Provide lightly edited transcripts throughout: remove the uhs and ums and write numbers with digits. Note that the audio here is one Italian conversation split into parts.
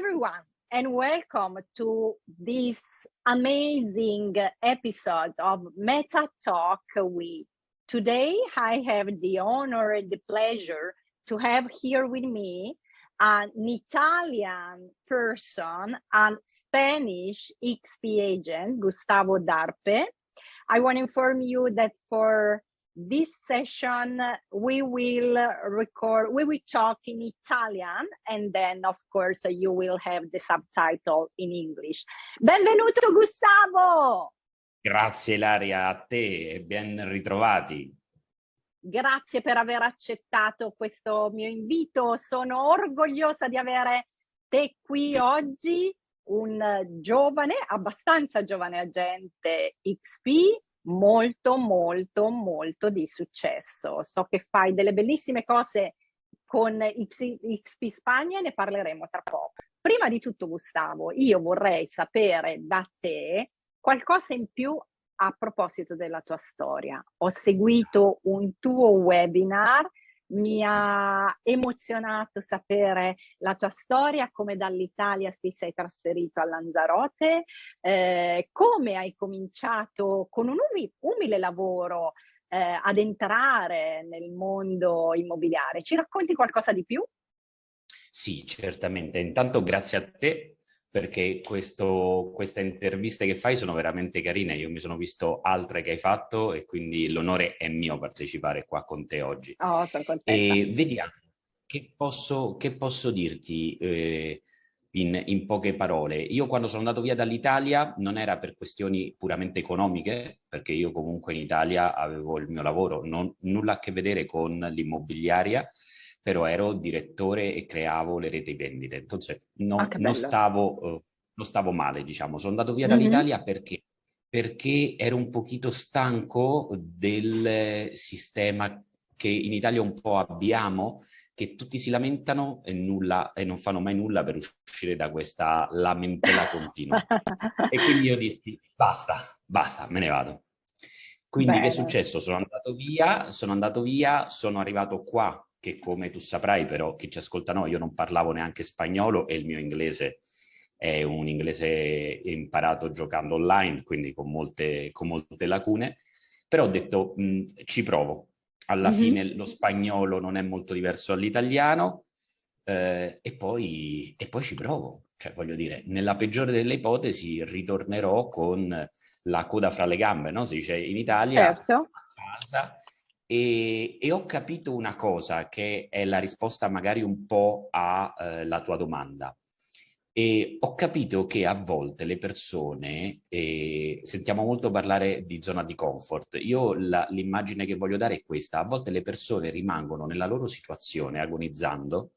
everyone, and welcome to this amazing episode of Meta Talk with. Today, I have the honor and the pleasure to have here with me an Italian person and Spanish XP agent, Gustavo Darpe. I want to inform you that for this session, we will talk in Italian, and then, of course, you will have the subtitle in English. Benvenuto, Gustavo! Grazie, Ilaria, a te e ben ritrovati. Grazie per aver accettato questo mio invito. Sono orgogliosa di avere te qui oggi, un giovane, abbastanza giovane agente XP, molto di successo. So che fai delle bellissime cose con XP Spagna e ne parleremo tra poco. Prima di tutto, Gustavo, io vorrei sapere da te qualcosa in più a proposito della tua storia. Ho seguito un tuo webinar, mi ha emozionato sapere la tua storia, come dall'Italia ti sei trasferito a Lanzarote, come hai cominciato con un umile lavoro ad entrare nel mondo immobiliare. Ci racconti qualcosa di più? Sì, certamente. Intanto grazie a te, perché queste interviste che fai sono veramente carine. Io mi sono visto altre che hai fatto e quindi l'onore è mio partecipare qua con te oggi. Oh, sono contenta. E vediamo che posso dirti in poche parole. Io quando sono andato via dall'Italia non era per questioni puramente economiche, perché io comunque in Italia avevo il mio lavoro, nulla a che vedere con l'immobiliaria, però ero direttore e creavo le reti vendite. Entonces non stavo male, diciamo. Sono andato via dall'Italia perché ero un pochino stanco del sistema che in Italia un po' abbiamo, che tutti si lamentano e non fanno mai nulla per uscire da questa lamentela continua. E quindi io dissi, basta, me ne vado. Quindi Bene. che è successo? Sono andato via, sono arrivato qua, che come tu saprai, però chi ci ascolta no, io non parlavo neanche spagnolo e il mio inglese è un inglese imparato giocando online, quindi con molte lacune, però ho detto ci provo. Alla fine lo spagnolo non è molto diverso dall'italiano e poi ci provo. Cioè, voglio dire, nella peggiore delle ipotesi ritornerò con la coda fra le gambe, no? Si dice in Italia, Certo. a casa. E ho capito una cosa che è la risposta magari un po' alla tua domanda. E ho capito che a volte le persone, sentiamo molto parlare di zona di comfort, io l'immagine che voglio dare è questa: a volte le persone rimangono nella loro situazione agonizzando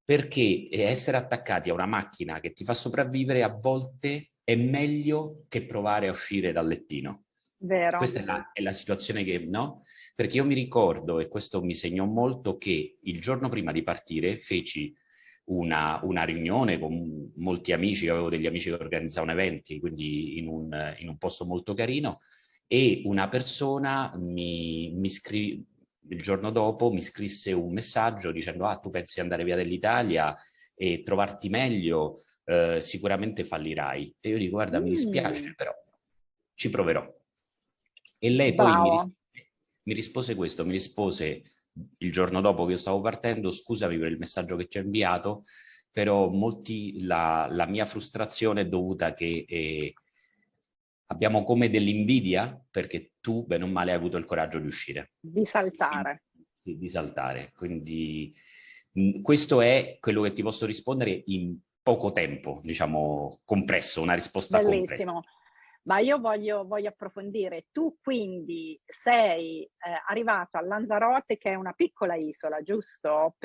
perché essere attaccati a una macchina che ti fa sopravvivere a volte è meglio che provare a uscire dal lettino. Vero. Questa è la situazione che, no? Perché io mi ricordo, e questo mi segnò molto, che il giorno prima di partire feci una riunione con molti amici, avevo degli amici che organizzavano eventi, quindi in un posto molto carino, e una persona il giorno dopo mi scrisse un messaggio dicendo: ah, tu pensi di andare via dall'Italia e trovarti meglio, sicuramente fallirai. E io dico: guarda, mi dispiace, però ci proverò. E lei poi mi rispose questo, mi rispose il giorno dopo che io stavo partendo: scusami per il messaggio che ti ho inviato, però la mia frustrazione è dovuta che abbiamo come dell'invidia perché tu, bene o male, hai avuto il coraggio di uscire. Di saltare. Sì, di saltare. Quindi questo è quello che ti posso rispondere in poco tempo, diciamo, compresso, una risposta compressa. Bellissimo. Ma io voglio approfondire. Tu quindi sei arrivato a Lanzarote, che è una piccola isola, giusto?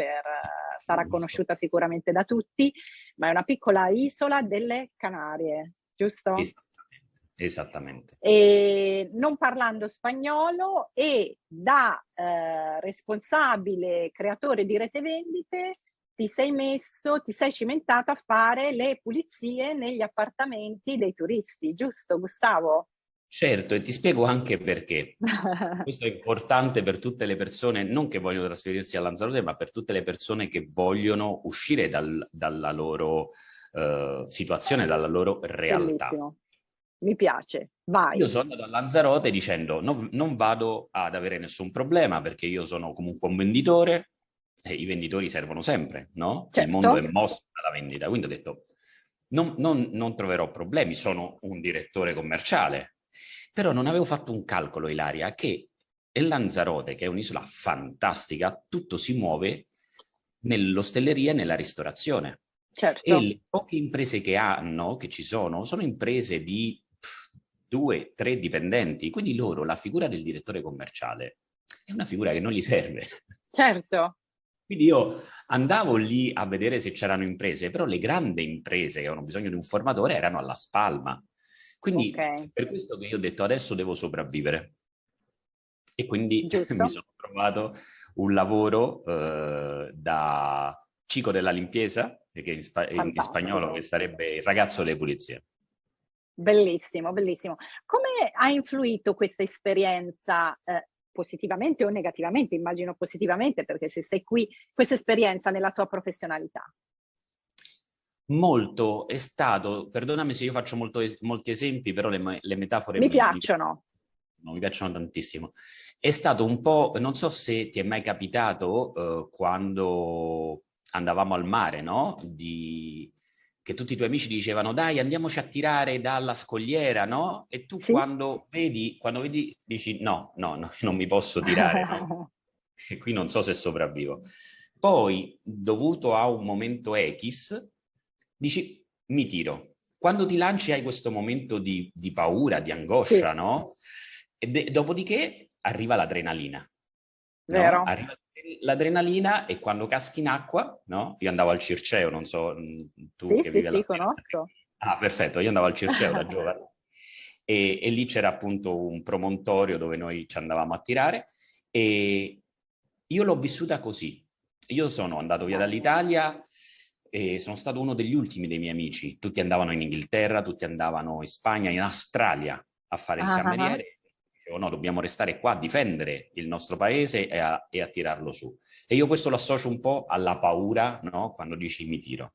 Sarà conosciuta sicuramente da tutti, ma è una piccola isola delle Canarie, giusto? Esattamente. E non parlando spagnolo, e da responsabile creatore di rete vendite ti sei cimentato a fare le pulizie negli appartamenti dei turisti, giusto, Gustavo? Certo, e ti spiego anche perché. Questo è importante per tutte le persone, non che vogliono trasferirsi a Lanzarote, ma per tutte le persone che vogliono uscire dalla loro situazione, dalla loro realtà. Bellissimo, mi piace, Io vai. sono andato a Lanzarote dicendo non vado ad avere nessun problema perché io sono comunque un venditore e i venditori servono sempre, no? Il mondo è Certo, mosso dalla vendita, quindi ho detto non troverò problemi, sono un direttore commerciale. Però non avevo fatto un calcolo, Ilaria, che Lanzarote, che è un'isola fantastica, tutto si muove nell'ostelleria e nella ristorazione. E certo, le poche imprese che ci sono imprese di 2, 3 dipendenti, quindi loro la figura del direttore commerciale è una figura che non gli serve. certo, Quindi io andavo lì a vedere se c'erano imprese, però le grandi imprese che avevano bisogno di un formatore erano alla spalma. Quindi ok, per questo che io ho detto adesso devo sopravvivere. E quindi mi giusto, sono trovato un lavoro da cico della limpieza, che in spagnolo che fantastico. sarebbe il ragazzo delle pulizie. Bellissimo, bellissimo. Come ha influito questa esperienza, positivamente o negativamente? Immagino positivamente, perché se sei qui, questa esperienza nella tua professionalità. Molto è stato, perdonami se io faccio molti esempi, però le metafore Mi piacciono. mi piacciono tantissimo. È stato un po', non so se ti è mai capitato quando andavamo al mare, no? Che tutti i tuoi amici dicevano dai andiamoci a tirare dalla scogliera, no? E tu Sì? quando vedi dici no, no, no, non mi posso tirare, no? E qui non so se sopravvivo. Poi, dovuto a un momento X, dici mi tiro. Quando ti lanci hai questo momento di paura, di Sì, angoscia, no? Dopodiché arriva l'adrenalina, no? vero? Arriva l'adrenalina e quando caschi in acqua, no? Io andavo al Circeo, non so, tu Sì, che sì, vivi alla sì, conosco. Ah, perfetto, io andavo al Circeo da giovane e lì c'era appunto un promontorio dove noi ci andavamo a tirare e io l'ho vissuta così. Io sono andato via Bello. dall'Italia e sono stato uno degli ultimi dei miei amici. Tutti andavano in Inghilterra, tutti andavano in Spagna, in Australia a fare il Ah, ah, ah. cameriere. Dicevo, no, dobbiamo restare qua a difendere il nostro paese e a tirarlo su. E io questo lo associo un po' alla paura, no? Quando dici mi tiro.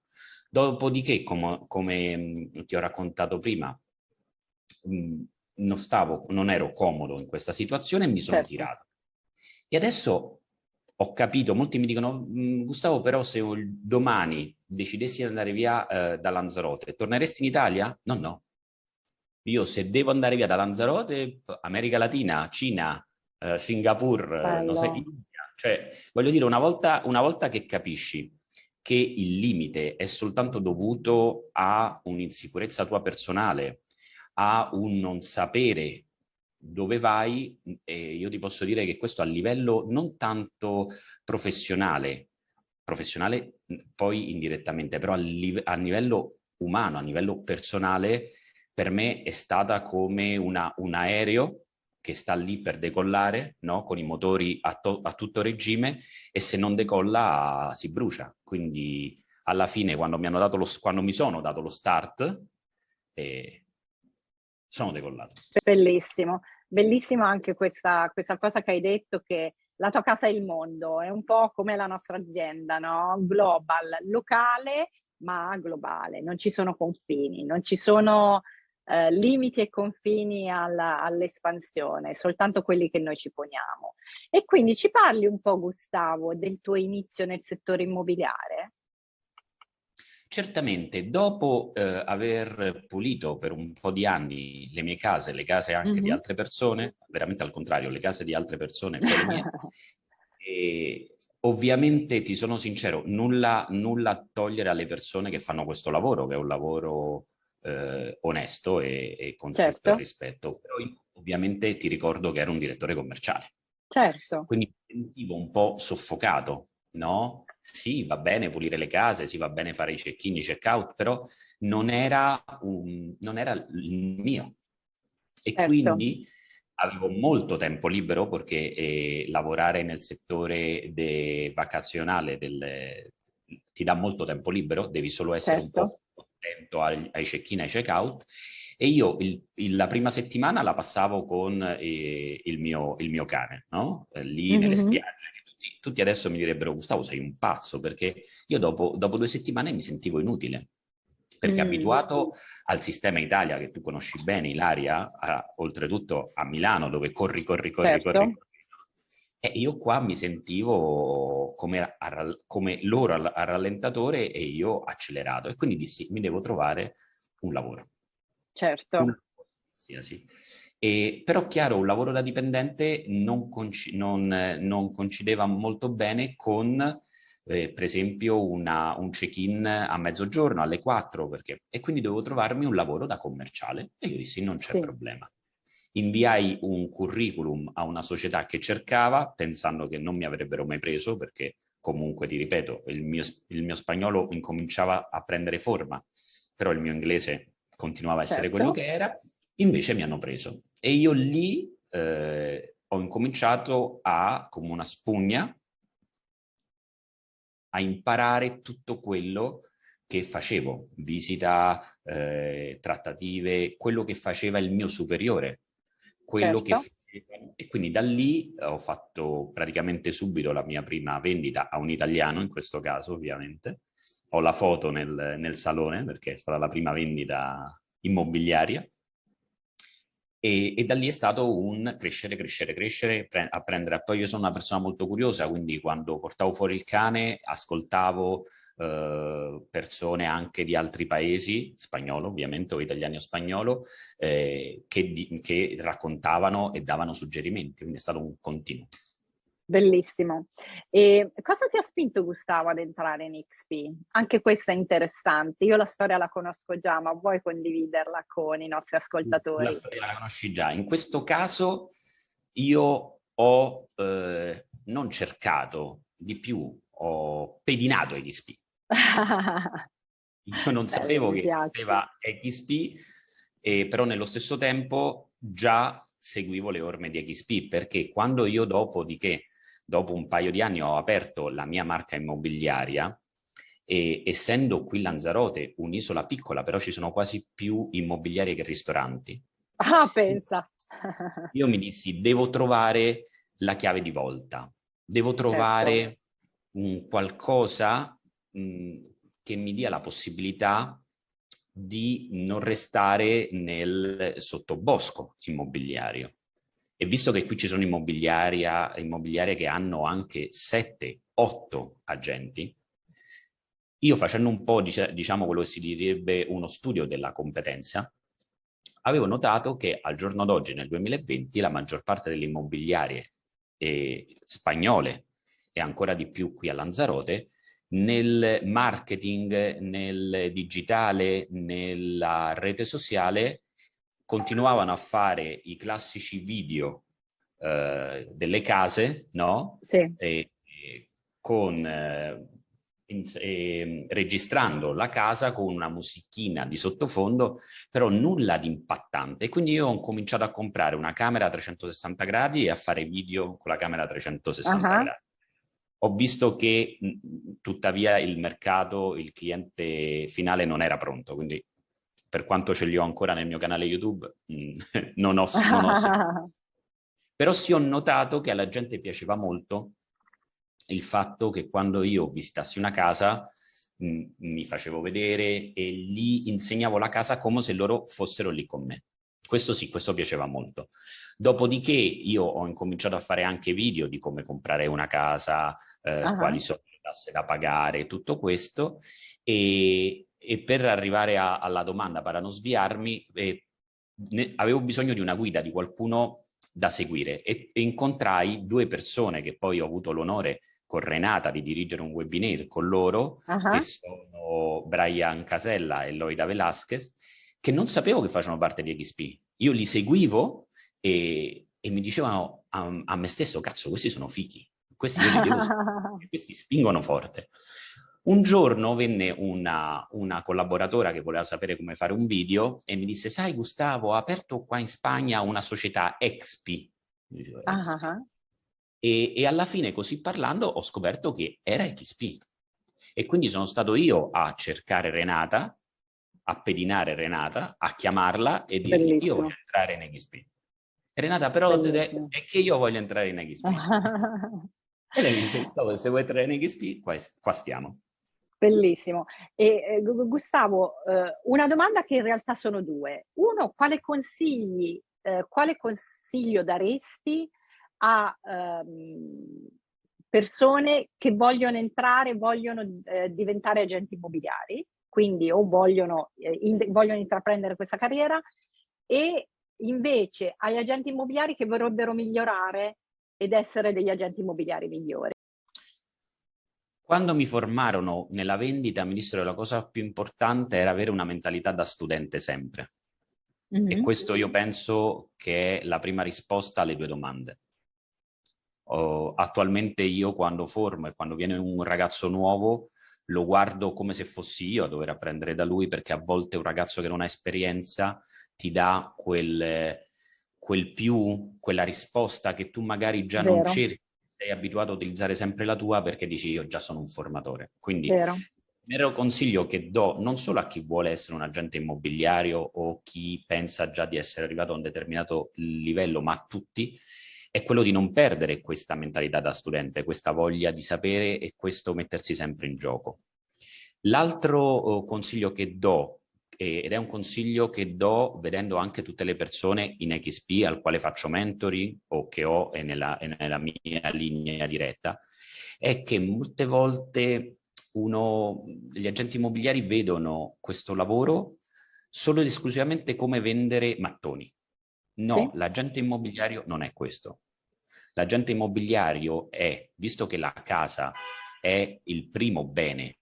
Dopodiché, come ti ho raccontato prima, non ero comodo in questa situazione e mi sono Certo. tirato. E adesso ho capito, molti mi dicono, Gustavo, però se domani decidessi di andare via da Lanzarote, torneresti in Italia? No, no. Io se devo andare via da Lanzarote, America Latina, Cina, Singapore, non so, Bello. India. Cioè, voglio dire, una volta che capisci che il limite è soltanto dovuto a un'insicurezza tua personale, a un non sapere dove vai, io ti posso dire che questo a livello non tanto professionale poi indirettamente, però a livello umano, a livello personale, per me è stata come un aereo che sta lì per decollare, no? Con i motori a tutto regime e se non decolla si brucia. Quindi alla fine quando mi sono dato lo start sono decollato. Bellissimo, bellissima anche questa cosa che hai detto che la tua casa è il mondo, è un po' come la nostra azienda, no, global, locale ma globale, non ci sono confini, non ci sono, limiti e confini all'espansione, soltanto quelli che noi ci poniamo. E quindi ci parli un po', Gustavo, del tuo inizio nel settore immobiliare? Certamente, dopo aver pulito per un po' di anni le mie case, le case anche di Mh-mh. altre persone, veramente al contrario, le case di altre persone e poi le mie, e ovviamente ti sono sincero, nulla a togliere alle persone che fanno questo lavoro, che è un lavoro onesto e con tutto il Certo, rispetto. Però io, ovviamente ti ricordo che ero un direttore commerciale, certo, quindi mi sentivo un po' soffocato, no? Sì, va bene pulire le case, sì, va bene fare i check-in, i check-out, però non era il mio. E certo, quindi avevo molto tempo libero perché lavorare nel settore vacazionale ti dà molto tempo libero, devi solo essere un certo. po' attento ai check-in, ai check-out E io la prima settimana la passavo con il mio cane, no? Lì nelle Mhm. spiagge. Tutti adesso mi direbbero, Gustavo, sei un pazzo, perché io dopo 2 settimane mi sentivo inutile, perché Mm, abituato al sistema Italia, che tu conosci bene, Ilaria, oltretutto a Milano, dove corri, corri, corri, corri, certo, corri. E io qua mi sentivo come loro al rallentatore e io accelerato. E quindi dissi, mi devo trovare un lavoro. Un certo, lavoro qualsiasi. Però chiaro, un lavoro da dipendente non coincideva molto bene con, per esempio, un check-in a mezzogiorno, alle 4, e quindi dovevo trovarmi un lavoro da commerciale. E io dissi, non c'è sì, problema. Inviai un curriculum a una società che cercava, pensando che non mi avrebbero mai preso, perché comunque, ti ripeto, il mio spagnolo incominciava a prendere forma, però il mio inglese continuava a essere quello certo, che era. Invece mi hanno preso. E io lì ho incominciato come una spugna, a imparare tutto quello che facevo, visita, trattative, quello che faceva il mio superiore, quello che certo. faceva. E quindi da lì ho fatto praticamente subito la mia prima vendita a un italiano, in questo caso ovviamente. Ho la foto nel salone perché è stata la prima vendita immobiliaria. E da lì è stato un crescere, crescere, crescere, apprendere. Poi io sono una persona molto curiosa, quindi quando portavo fuori il cane ascoltavo persone anche di altri paesi, spagnolo ovviamente, o italiani o spagnolo, che raccontavano e davano suggerimenti, quindi è stato un continuo. Bellissimo. E cosa ti ha spinto, Gustavo, ad entrare in XP? Anche questa è interessante. Io la storia la conosco già, ma vuoi condividerla con i nostri La ascoltatori? storia la conosci già. In questo caso io ho non cercato di più, ho pedinato XP. Io non Bello, sapevo mi che piace. esisteva XP, però nello stesso tempo già seguivo le orme di XP, perché quando io dopo un paio di anni ho aperto la mia marca immobiliaria, e essendo qui Lanzarote un'isola piccola, però ci sono quasi più immobiliari che ristoranti, Ah, pensa. io mi dissi, devo trovare la chiave di volta, devo Certo, trovare un qualcosa che mi dia la possibilità di non restare nel sottobosco immobiliario. E visto che qui ci sono immobiliari che hanno anche 7, 8 agenti, io facendo un po', diciamo, quello che si direbbe uno studio della competenza, avevo notato che al giorno d'oggi, nel 2020, la maggior parte delle immobiliarie spagnole e ancora di più qui a Lanzarote, nel marketing, nel digitale, nella rete sociale, continuavano a fare i classici video delle case, no? sì. Con registrando la casa con una musichina di sottofondo, però nulla di impattante. E quindi io ho cominciato a comprare una camera a 360 gradi e a fare video con la camera a 360 Ah, gradi. Ho visto che tuttavia il mercato, il cliente finale non era pronto, quindi per quanto ce li ho ancora nel mio canale YouTube, non ho seguito. ah. Però sì, ho notato che alla gente piaceva molto il fatto che quando io visitassi una casa mi facevo vedere e gli insegnavo la casa come se loro fossero lì con me. Questo sì, questo piaceva molto. Dopodiché io ho incominciato a fare anche video di come comprare una casa, Ah. quali sono le tasse da pagare, tutto questo. E per arrivare alla domanda, per non sviarmi, avevo bisogno di una guida, di qualcuno da seguire e incontrai 2 persone che poi ho avuto l'onore con Renata di dirigere un webinar con loro, che Ah. sono Brian Casella e Loida Velasquez, che non sapevo che facevano parte di XP. Io li seguivo e mi dicevano a me stesso, cazzo, questi sono fichi, questi io li devo seguire, questi spingono forte. Un giorno venne una collaboratora che voleva sapere come fare un video e mi disse, sai Gustavo, ho aperto qua in Spagna una società XP. Dicevo, Ah, XP. ah. E alla fine, così parlando, ho scoperto che era XP. E quindi sono stato io a cercare Renata, a pedinare Renata, a chiamarla e dirgli io Bellissimo, voglio entrare in XP. E Renata però bellissimo. è che io voglio entrare in XP. E lei mi dice, se vuoi entrare in XP, qua stiamo. Bellissimo. E, Gustavo, una domanda che in realtà sono 2. Uno, quale consiglio daresti a, persone che vogliono entrare, vogliono, diventare agenti immobiliari, quindi o vogliono intraprendere questa carriera, e invece agli agenti immobiliari che vorrebbero migliorare ed essere degli agenti immobiliari migliori? Quando mi formarono nella vendita mi dissero che la cosa più importante era avere una mentalità da studente sempre. E questo io penso che è la prima risposta alle 2 domande. Attualmente io quando formo e quando viene un ragazzo nuovo lo guardo come se fossi io a dover apprendere da lui, perché a volte un ragazzo che non ha esperienza ti dà quella risposta che tu magari già non Vero, cerchi, sei abituato a utilizzare sempre la tua perché dici io già sono un formatore. Quindi vero. il vero consiglio che do non solo a chi vuole essere un agente immobiliario o chi pensa già di essere arrivato a un determinato livello, ma a tutti, è quello di non perdere questa mentalità da studente, questa voglia di sapere e questo mettersi sempre in gioco. L'altro consiglio che do, ed è un consiglio che do vedendo anche tutte le persone in XP al quale faccio mentoring o che ho nella mia linea diretta, è che molte volte gli agenti immobiliari vedono questo lavoro solo ed esclusivamente come vendere mattoni. No, Sì, l'agente immobiliario non è questo. L'agente immobiliario è, visto che la casa è il primo bene,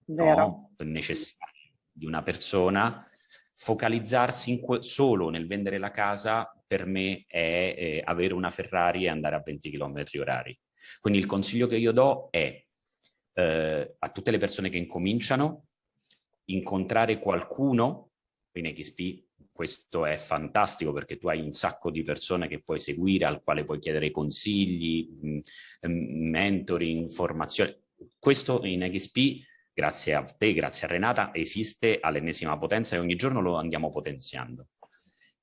vero. no, necessario di una persona, focalizzarsi solo nel vendere la casa per me è avere una Ferrari e andare a 20 km orari. Quindi il consiglio che io do è a tutte le persone che incominciano, incontrare qualcuno in XP. Questo è fantastico perché tu hai un sacco di persone che puoi seguire, al quale puoi chiedere consigli, mentoring, formazione. Questo in XP, grazie a te, grazie a Renata, esiste all'ennesima potenza e ogni giorno lo andiamo potenziando.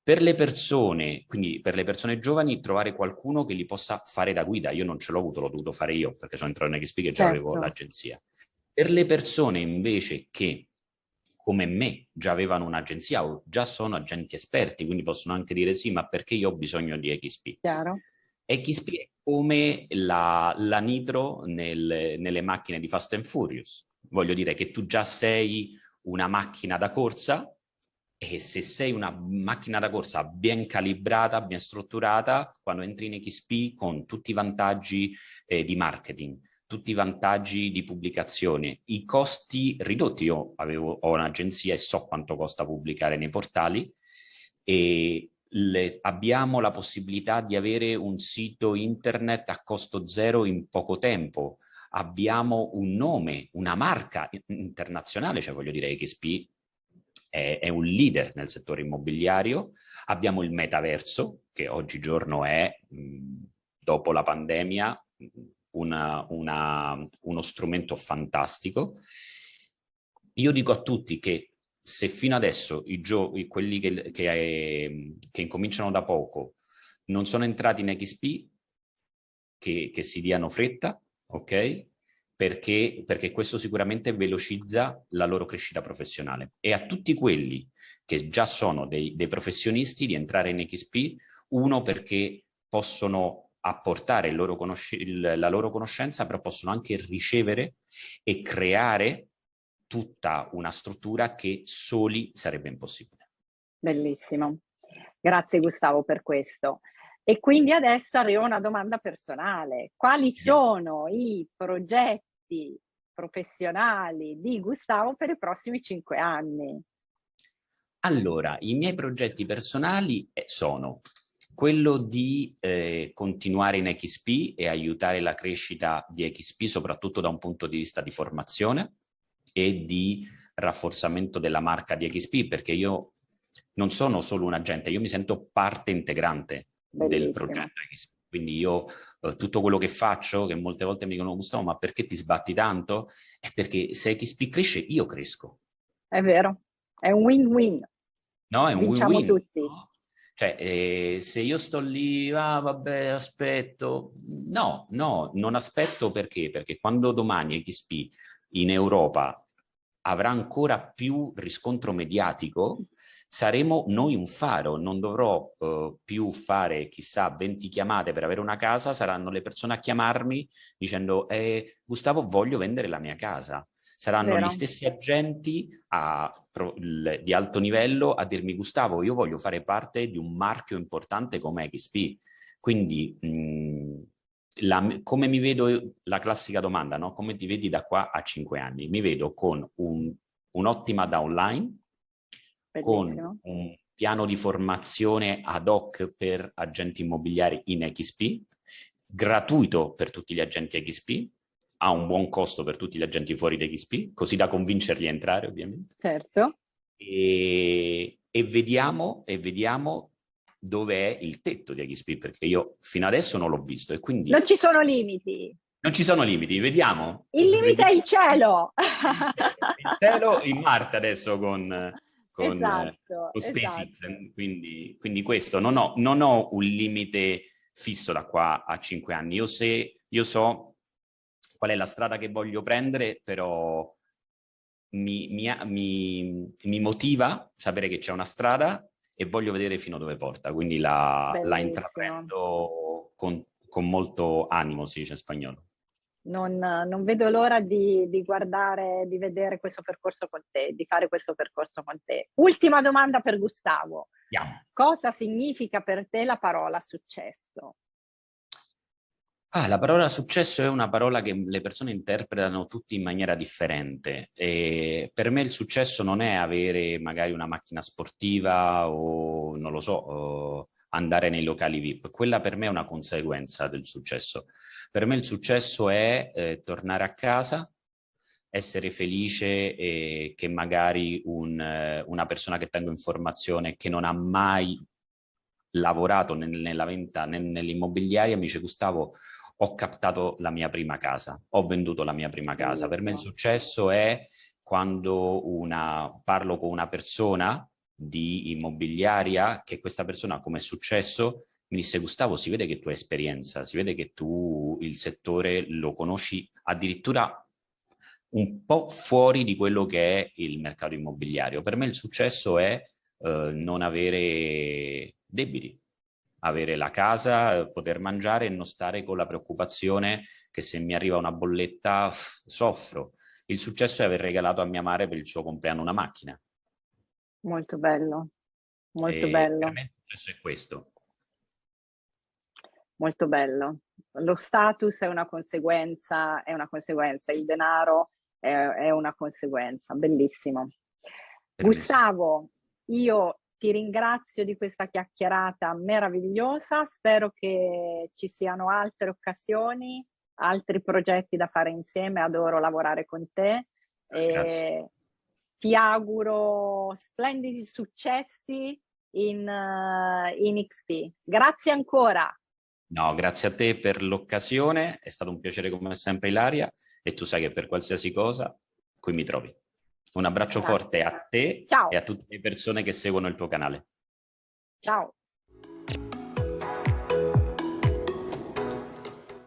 Per le persone, quindi per le persone giovani, trovare qualcuno che li possa fare da guida. Io non ce l'ho avuto, l'ho dovuto fare io perché sono entrato in XP che già avevo Certo, l'agenzia. Per le persone invece che come me già avevano un'agenzia o già sono agenti esperti, quindi possono anche dire sì, ma perché io ho bisogno di XP? chiaro. XP è come la nitro nelle macchine di Fast and Furious. Voglio dire che tu già sei una macchina da corsa e se sei una macchina da corsa ben calibrata, ben strutturata, quando entri in XP con tutti i vantaggi di marketing, tutti i vantaggi di pubblicazione, i costi ridotti. Io ho un'agenzia e so quanto costa pubblicare nei portali e abbiamo la possibilità di avere un sito internet a costo zero in poco tempo. Abbiamo un nome, una marca internazionale, cioè voglio dire XP è un leader nel settore immobiliario. Abbiamo il metaverso, che oggigiorno è, dopo la pandemia, uno strumento fantastico. Io dico a tutti che se fino adesso quelli che incominciano da poco non sono entrati in XP, che si diano fretta, ok? Perché questo sicuramente velocizza la loro crescita professionale. E a tutti quelli che già sono dei professionisti di entrare in XP, uno perché possono apportare la loro conoscenza, però possono anche ricevere e creare tutta una struttura che soli sarebbe impossibile. Bellissimo. Grazie Gustavo per questo. E quindi adesso arriva una domanda personale. Quali Vediamo. sono i progetti professionali di Gustavo per i prossimi 5 anni? Allora, i miei progetti personali sono quello di continuare in XP e aiutare la crescita di XP, soprattutto da un punto di vista di formazione e di rafforzamento della marca di XP, perché io non sono solo un agente, io mi sento parte integrante del Bellissimo, progetto XP. Quindi io tutto quello che faccio, che molte volte mi dicono Gustavo, ma perché ti sbatti tanto? È perché se XP cresce, io cresco. è vero, È un win-win. No, è un Vinciamo win-win. tutti. No? Cioè, se io sto lì, ah, vabbè, aspetto. No, non aspetto perché? Perché quando domani XP in Europa avrà ancora più riscontro mediatico, saremo noi un faro, non dovrò più fare chissà 20 chiamate per avere una casa, saranno le persone a chiamarmi dicendo Gustavo, voglio vendere la mia casa. Saranno gli Vero. stessi agenti di alto livello a dirmi Gustavo, io voglio fare parte di un marchio importante come XP. Quindi come mi vedo, la classica domanda, no? Come ti vedi da qua a 5 anni? Mi vedo con un'ottima downline, Bellissimo. con un piano di formazione ad hoc per agenti immobiliari in XP, gratuito per tutti gli agenti XP, a un buon costo per tutti gli agenti fuori da XP, così da convincerli a entrare ovviamente. Certo. E vediamo dove è il tetto di XP, perché io fino adesso non l'ho visto e quindi... Non ci sono limiti. Non ci sono limiti, vediamo. Il limite è il cielo. Il cielo in Marte adesso con Esatto, SpaceX, esatto. quindi questo, non ho un limite fisso da qua a 5 anni. Io so qual è la strada che voglio prendere, però mi motiva sapere che c'è una strada e voglio vedere fino a dove porta, quindi la Bellissimo. intraprendo con molto animo, si dice in spagnolo. Non vedo l'ora di guardare, di vedere questo percorso con te, di fare questo percorso con te. Ultima domanda per Gustavo. Andiamo. Cosa significa per te la parola successo? La parola successo è una parola che le persone interpretano tutti in maniera differente. E per me il successo non è avere magari una macchina sportiva o, non lo so, andare nei locali VIP. Quella per me è una conseguenza del successo. Per me il successo è tornare a casa, essere felice e che magari una persona che tengo in formazione che non ha mai lavorato nella venta, nell'immobiliaria, mi dice Gustavo, ho captato la mia prima casa, ho venduto la mia prima casa. Per me il successo è quando parlo con una persona di immobiliaria, che questa persona, come è successo, mi disse Gustavo, si vede che tu hai esperienza, si vede che tu il settore lo conosci addirittura un po' fuori di quello che è il mercato immobiliare. Per me il successo è non avere debiti, avere la casa, poter mangiare e non stare con la preoccupazione che se mi arriva una bolletta soffro. Il successo è aver regalato a mia madre per il suo compleanno una macchina. Molto bello, molto Per bello, me il successo è questo. molto bello. Lo status è una conseguenza, il denaro è una conseguenza, bellissimo. Gustavo, io ti ringrazio di questa chiacchierata meravigliosa, spero che ci siano altre occasioni, altri progetti da fare insieme, adoro lavorare con te. Grazie. Ti auguro splendidi successi in XP. Grazie ancora. No, grazie a te per l'occasione, è stato un piacere come sempre Ilaria e tu sai che per qualsiasi cosa qui mi trovi. Un abbraccio Grazie. forte a te Ciao. e a tutte le persone che seguono il tuo canale. Ciao.